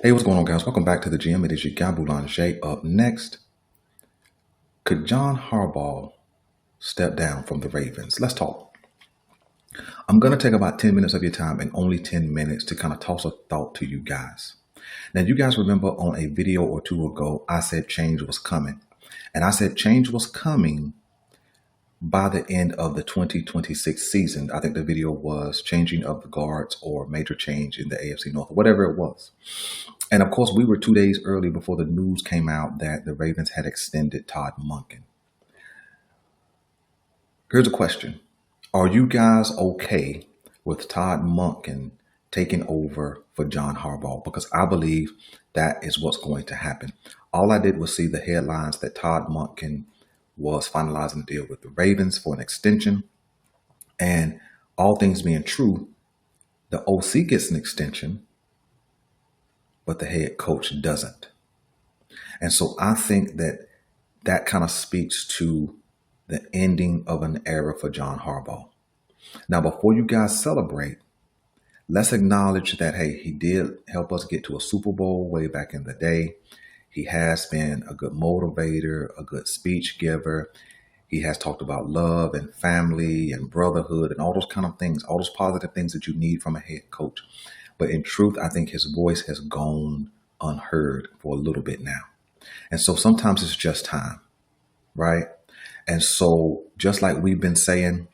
Hey, what's going on, guys? Welcome back to the gym. It is your guy Boulanger. Up next, could John Harbaugh step down from the Ravens? Let's talk. I'm going to take about 10 minutes of your time and only 10 minutes to kind of toss a thought to you guys. Now, you guys remember on a video or two ago, I said change was coming. And I said change was coming by the end of the 2026 season. I think the video was changing of the guards or major change in the AFC North, whatever it was. And of course, we were 2 days early before the news came out that the Ravens had extended Todd Monken. Here's a question. Are you guys okay with Todd Monken taking over for John Harbaugh? Because I believe that is what's going to happen. All I did was see the headlines that Todd Monken was finalizing a deal with the Ravens for an extension. And all things being true, the OC gets an extension, but the head coach doesn't. And so I think that that kind of speaks to the ending of an era for John Harbaugh. Now, before you guys celebrate, let's acknowledge that, hey, he did help us get to a Super Bowl way back in the day. He has been a good motivator, a good speech giver. He has talked about love and family and brotherhood and all those kind of things, all those positive things that you need from a head coach. But in truth, I think his voice has gone unheard for a little bit now. And so sometimes it's just time, right? And so just like we've been saying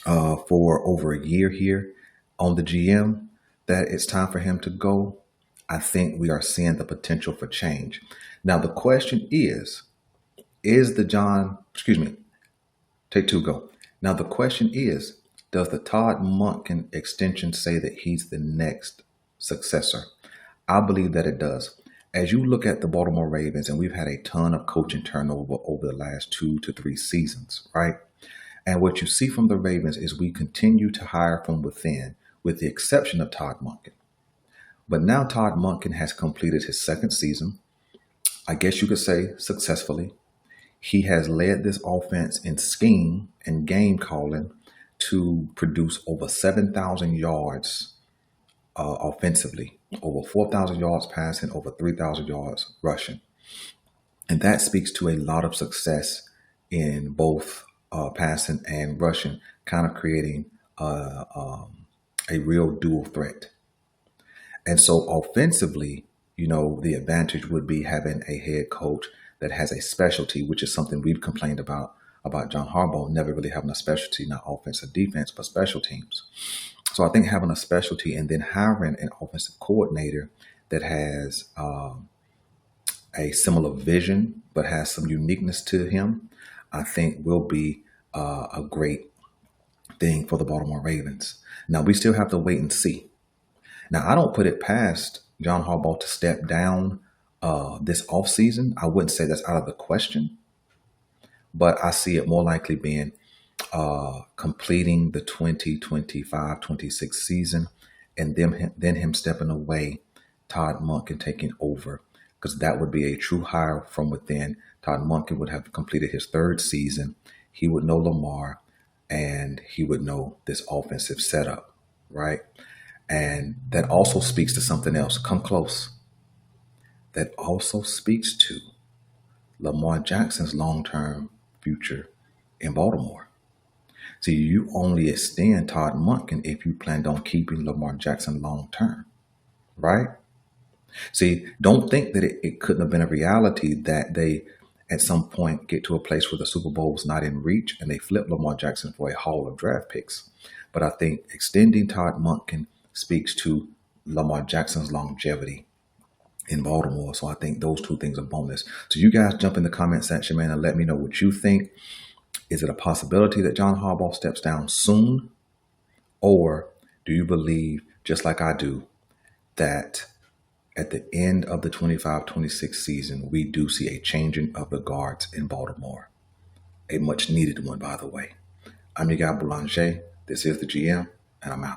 for over a year here on the GM, that it's time for him to go, I think we are seeing the potential for change. Now, the question is take two, go. Now, the question is, does the Todd Monken extension say that he's the next successor? I believe that it does. As you look at the Baltimore Ravens, and we've had a ton of coaching turnover over the last 2 to 3 seasons, right? And what you see from the Ravens is we continue to hire from within, with the exception of Todd Monken. But now Todd Monken has completed his second season, I guess you could say successfully. He has led this offense in scheme and game calling to produce over 7,000 yards offensively, over 4,000 yards passing, over 3,000 yards rushing. And that speaks to a lot of success in both passing and rushing, kind of creating a real dual threat. And so offensively, the advantage would be having a head coach that has a specialty, which is something we've complained about John Harbaugh never really having a specialty, not offense or defense, but special teams. So I think having a specialty and then hiring an offensive coordinator that has a similar vision, but has some uniqueness to him, I think will be a great thing for the Baltimore Ravens. Now, we still have to wait and see. Now, I don't put it past John Harbaugh to step down this offseason. I wouldn't say that's out of the question, but I see it more likely being completing the 2025-26 season and then him stepping away, Todd Monken taking over, because that would be a true hire from within. Todd Monken would have completed his third season. He would know Lamar, and he would know this offensive setup, right? And that also speaks to something else. Come close. That also speaks to Lamar Jackson's long-term future in Baltimore. See, you only extend Todd Monken if you planned on keeping Lamar Jackson long-term, right? See, don't think that it couldn't have been a reality that they at some point get to a place where the Super Bowl was not in reach and they flip Lamar Jackson for a haul of draft picks. But I think extending Todd Monken speaks to Lamar Jackson's longevity in Baltimore. So I think those two things are bonus. So you guys jump in the comment section, man, and let me know what you think. Is it a possibility that John Harbaugh steps down soon? Or do you believe, just like I do, that at the end of the 25-26 season, we do see a changing of the guards in Baltimore? A much needed one, by the way. I'm your guy, Boulanger. This is the GM, and I'm out.